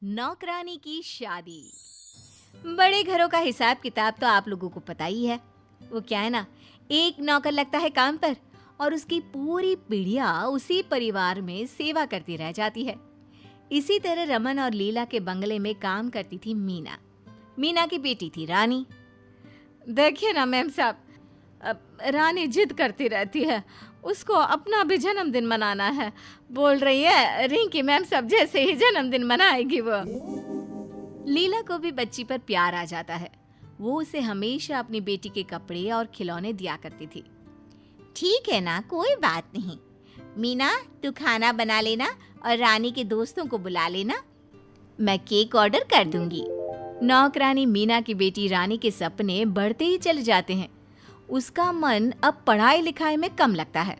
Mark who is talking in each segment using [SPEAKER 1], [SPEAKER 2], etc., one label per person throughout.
[SPEAKER 1] नौकरानी की शादी। बड़े घरों का हिसाब किताब तो आप लोगों को पता ही है। वो क्या है ना, एक नौकर लगता है काम पर और उसकी पूरी पीढ़ियां उसी परिवार में सेवा करती रह जाती है। इसी तरह रमन और लीला के बंगले में काम करती थी मीना। मीना की बेटी थी रानी। देखिए ना मैम साहब, रानी जिद करती रहती है, उसको अपना भी जन्मदिन मनाना है। बोल रही है रिंकी मैम साहब जैसे ही जन्मदिन मनाएगी वो। लीला को भी बच्ची पर प्यार आ जाता है। वो उसे हमेशा अपनी बेटी के कपड़े और खिलौने दिया करती थी। ठीक है ना, कोई बात नहीं। मीना, तू खाना बना लेना और रानी के दोस्तों को बुला लेना। मैं केक ऑर्डर कर दूंगी। नौकरानी मीना की बेटी रानी के सपने बढ़ते ही चले जाते हैं। उसका मन अब पढ़ाई लिखाई में कम लगता है।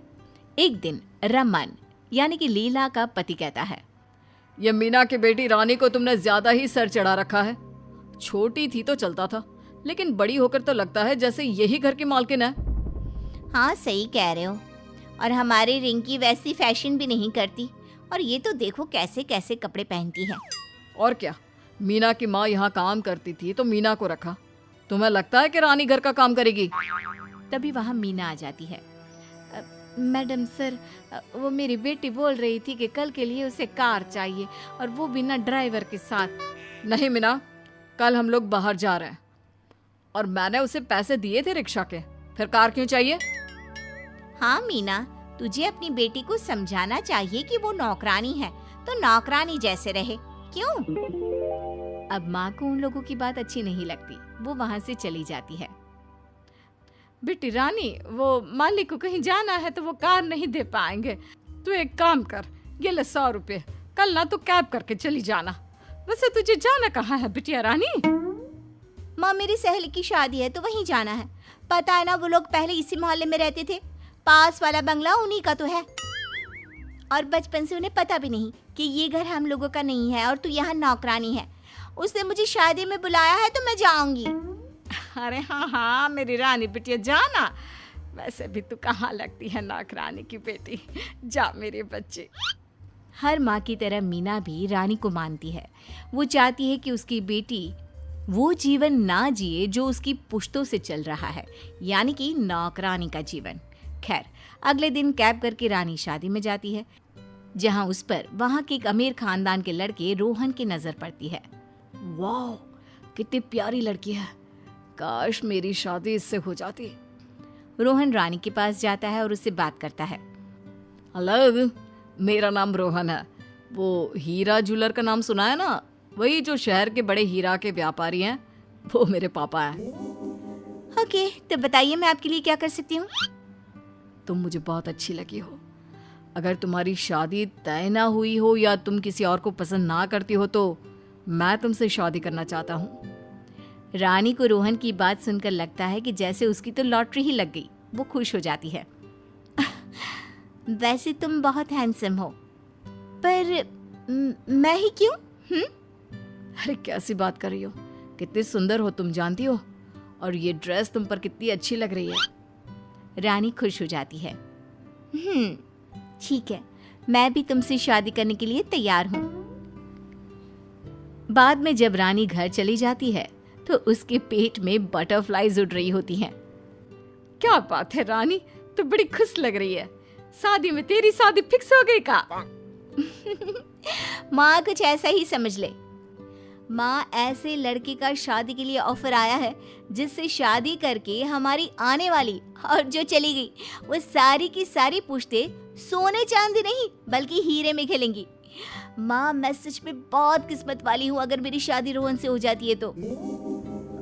[SPEAKER 1] एक दिन रमन यानी कि लीला का पति कहता है,
[SPEAKER 2] ये मीना की बेटी रानी को तुमने ज्यादा ही सर चढ़ा रखा है। छोटी थी तो चलता था, लेकिन बड़ी होकर तो लगता है जैसे यही घर की मालकिन है।
[SPEAKER 1] हाँ सही कह रहे हो। और हमारी रिंकी वैसी फैशन भी नहीं करती, और ये तो देखो कैसे कैसे कपड़े पहनती है।
[SPEAKER 2] और क्या, मीना की माँ यहाँ काम करती थी तो मीना को रखा। तुम्हें लगता है कि रानी घर का काम करेगी?
[SPEAKER 1] तभी वहाँ मीना आ जाती है। मैडम सर, वो मेरी बेटी बोल रही थी कि कल के लिए उसे कार चाहिए, और वो बिना ड्राइवर के साथ।
[SPEAKER 2] नहीं मीना, कल हम लोग बाहर जा रहे हैं और मैंने उसे पैसे दिए थे रिक्शा के, फिर कार क्यों चाहिए?
[SPEAKER 1] हाँ मीना, तुझे अपनी बेटी को समझाना चाहिए कि वो नौकरानी है तो नौकरानी जैसे रहे। क्यों? अब माँ को उन लोगों की बात अच्छी नहीं लगती। वो वहाँ से चली जाती है।
[SPEAKER 2] बेटी रानी, वो मालिक को कहीं जाना है तो वो कार नहीं दे पाएंगे। तू एक काम कर, ये ले 100 रुपए, कल ना तो कैब करके चली जाना। वैसे तुझे जाना कहाँ है बिटिया रानी?
[SPEAKER 1] माँ, मेरी सहेली की शादी है तो वहीं जाना है। पता है ना, वो लोग पहले इसी मोहल्ले में रहते थे। पास वाला बंगला उन्हीं का तो है, और बचपन से उन्हें पता भी नहीं कि ये घर हम लोगों का नहीं है और तू यहाँ नौकरानी है। उसने मुझे शादी में बुलाया है तो मैं जाऊंगी।
[SPEAKER 2] अरे हाँ हाँ मेरी रानी बिटिया, जाना। वैसे भी तू कहाँ लगती है नौकरानी की बेटी। जा मेरी बच्ची।
[SPEAKER 1] हर माँ की तरह मीना भी रानी को मानती है। वो चाहती है कि उसकी बेटी वो जीवन ना जिए जो उसकी पुश्तों से चल रहा है, यानी कि नौकरानी का जीवन। खैर, अगले दिन कैब करके रानी शादी में जाती है, जहाँ उस पर वहाँ के एक अमीर खानदान के लड़के रोहन की नजर पड़ती है।
[SPEAKER 2] वाह, कितनी प्यारी लड़की है। काश मेरी शादी इससे हो जाती।
[SPEAKER 1] रोहन रानी के पास जाता है और उससे बात करता है।
[SPEAKER 2] हेलो, मेरा नाम रोहन है। वो हीरा ज्वेलर का नाम सुना है ना? वही जो शहर के बड़े हीरा के व्यापारी हैं, वो मेरे पापा हैं।
[SPEAKER 1] ओके, तो बताइए मैं आपके लिए क्या कर सकती हूँ?
[SPEAKER 2] तुम मुझे बहुत अच्छी लगी हो। अगर तुम्हारी शादी तय ना हुई हो या तुम किसी और को पसंद ना करती हो तो मैं तुमसे शादी करना चाहता हूँ।
[SPEAKER 1] रानी को रोहन की बात सुनकर लगता है कि जैसे उसकी तो लॉटरी ही लग गई। वो खुश हो जाती है। वैसे तुम बहुत हैंडसम हो, पर मैं ही क्यों?
[SPEAKER 2] अरे कैसी बात कर रही हो, कितनी सुंदर हो तुम जानती हो, और ये ड्रेस तुम पर कितनी अच्छी लग रही है।
[SPEAKER 1] रानी खुश हो जाती है। ठीक है, मैं भी तुमसे शादी करने के लिए तैयार हूँ। बाद में जब रानी घर चली जाती है तो उसके पेट में बटरफ्लाईज उड़ रही होती हैं।
[SPEAKER 2] क्या बात है रानी, तू बड़ी खुश लग रही है। शादी में तेरी शादी फिक्स हो गई का?
[SPEAKER 1] माँ, कुछ ऐसा ही समझ ले। माँ, ऐसे लड़के का शादी के लिए ऑफर आया है जिससे शादी करके हमारी आने वाली और जो चली गई वो सारी की सारी पुश्ते सोने चांदी नहीं बल्कि हीरे में खेलेंगी। माँ, मैं सच में बहुत किस्मत वाली हूँ अगर मेरी शादी रोहन से हो जाती है तो।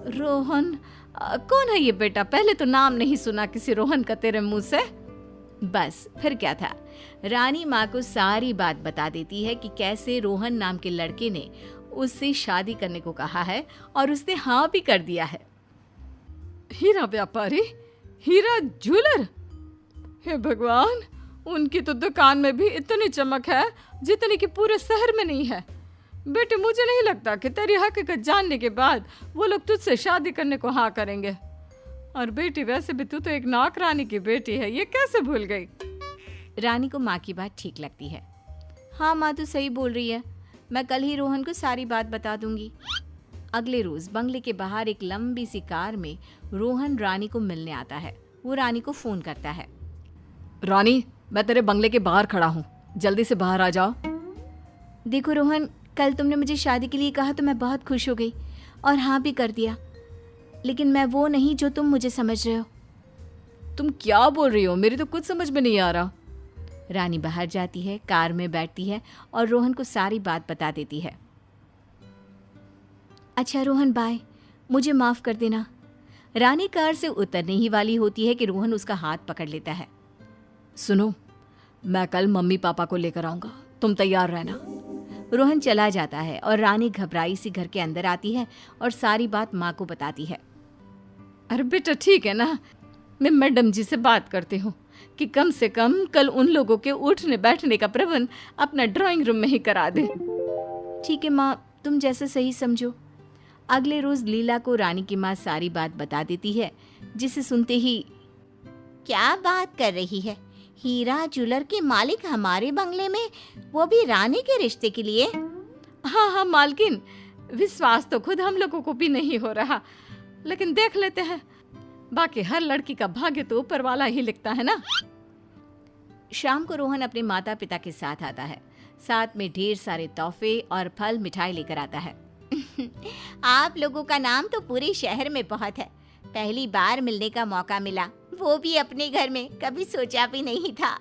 [SPEAKER 2] रोहन? कौन है ये बेटा? पहले तो नाम नहीं सुना किसी रोहन का तेरे मुंह से।
[SPEAKER 1] बस फिर क्या था, रानी माँ को सारी बात बता देती है कि कैसे रोहन नाम के लड़के ने उससे शादी करने को कहा है और उसने हाँ भी कर दिया है।
[SPEAKER 2] हीरा व्यापारी, हीरा ज्वेलर? हे भगवान, उनकी तो दुकान में भी इतनी चमक है जितनी कि पूरे शहर में नहीं है। बेटे, मुझे नहीं लगता कि तेरी हकीकत जानने के बाद वो लोग तुझसे शादी करने को हाँ करेंगे। और बेटी, वैसे भी तू तो एक नौकरानी की बेटी है, ये कैसे भूल गई?
[SPEAKER 1] रानी को माँ की बात ठीक लगती है। हाँ माँ, तू सही बोल रही है। मैं कल ही रोहन को सारी बात बता दूंगी। अगले रोज बंगले के बाहर एक लंबी सी कार में रोहन रानी को मिलने आता है। वो रानी को फोन करता है।
[SPEAKER 2] रानी, मैं तेरे बंगले के बाहर खड़ा हूँ, जल्दी से बाहर आ जाओ।
[SPEAKER 1] देखो रोहन, कल तुमने मुझे शादी के लिए कहा तो मैं बहुत खुश हो गई और हाँ भी कर दिया, लेकिन मैं वो नहीं जो तुम मुझे समझ रहे हो।
[SPEAKER 2] तुम क्या बोल रही हो? मेरी तो कुछ समझ में नहीं आ रहा।
[SPEAKER 1] रानी बाहर जाती है, कार में बैठती है और रोहन को सारी बात बता देती है। अच्छा रोहन, बाय, मुझे माफ कर देना। रानी कार से उतरने ही वाली होती है कि रोहन उसका हाथ पकड़ लेता है।
[SPEAKER 2] सुनो, मैं कल मम्मी पापा को लेकर आऊंगा, तुम तैयार रहना।
[SPEAKER 1] रोहन चला जाता है और रानी घबराई सी घर के अंदर आती है और सारी बात माँ को बताती है।
[SPEAKER 2] अरे बेटा ठीक है ना, मैं मैडम जी से बात करती हूँ कि कम से कम कल उन लोगों के उठने बैठने का प्रबंध अपना ड्राइंग रूम में ही करा दे।
[SPEAKER 1] ठीक है माँ, तुम जैसे सही समझो। अगले रोज लीला को रानी की माँ सारी बात बता देती है, जिसे सुनते ही क्या बात कर रही है? हीरा ज्वेलर के मालिक हमारे बंगले में, वो भी रानी के रिश्ते के लिए?
[SPEAKER 2] हाँ हाँ मालकिन, विश्वास तो खुद हम लोगों को भी नहीं हो रहा, लेकिन देख लेते हैं। बाकी हर लड़की का भाग्य तो ऊपर वाला ही लिखता है ना।
[SPEAKER 1] शाम को रोहन अपने माता पिता के साथ आता है। साथ में ढेर सारे तोहफे और फल मिठाई लेकर आता है। आप लोगों का नाम तो पूरे शहर में बहुत है। पहली बार मिलने का मौका मिला, वो भी अपने घर में, कभी सोचा भी नहीं था।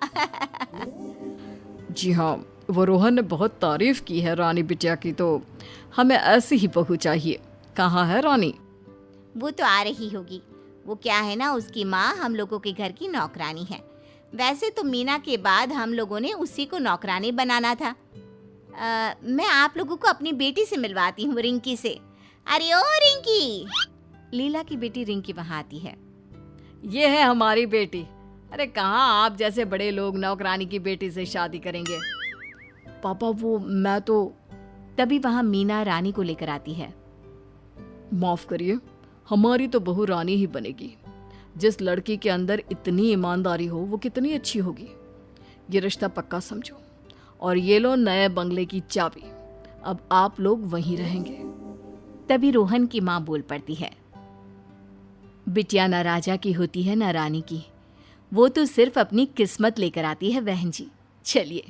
[SPEAKER 2] जी हाँ, वो रोहन ने बहुत तारीफ की है रानी बिटिया की, तो हमें ऐसी ही बहू चाहिए। कहाँ है रानी?
[SPEAKER 1] वो तो आ रही होगी। वो क्या है ना, उसकी माँ हम लोगों के घर की नौकरानी है। वैसे तो मीना के बाद हम लोगों ने उसी को नौकरानी बनाना था। मैं आप लोगों को अपनी बेटी से मिलवाती हूँ, रिंकी से। अरे ओ रिंकी! लीला की बेटी रिंकी वहाँ आती है।
[SPEAKER 2] ये है हमारी बेटी। अरे कहाँ आप जैसे बड़े लोग नौकरानी की बेटी से शादी करेंगे? पापा वो मैं तो।
[SPEAKER 1] तभी वहाँ मीना रानी को लेकर आती है।
[SPEAKER 2] माफ करिए, हमारी तो बहू रानी ही बनेगी। जिस लड़की के अंदर इतनी ईमानदारी हो वो कितनी अच्छी होगी। ये रिश्ता पक्का समझो, और ये लो नए बंगले की चाबी। अब आप लोग वहीं रहेंगे।
[SPEAKER 1] तभी रोहन की माँ बोल पड़ती है। बिटिया ना राजा की होती है ना रानी की, वो तो सिर्फ अपनी किस्मत लेकर आती है बहन जी। चलिए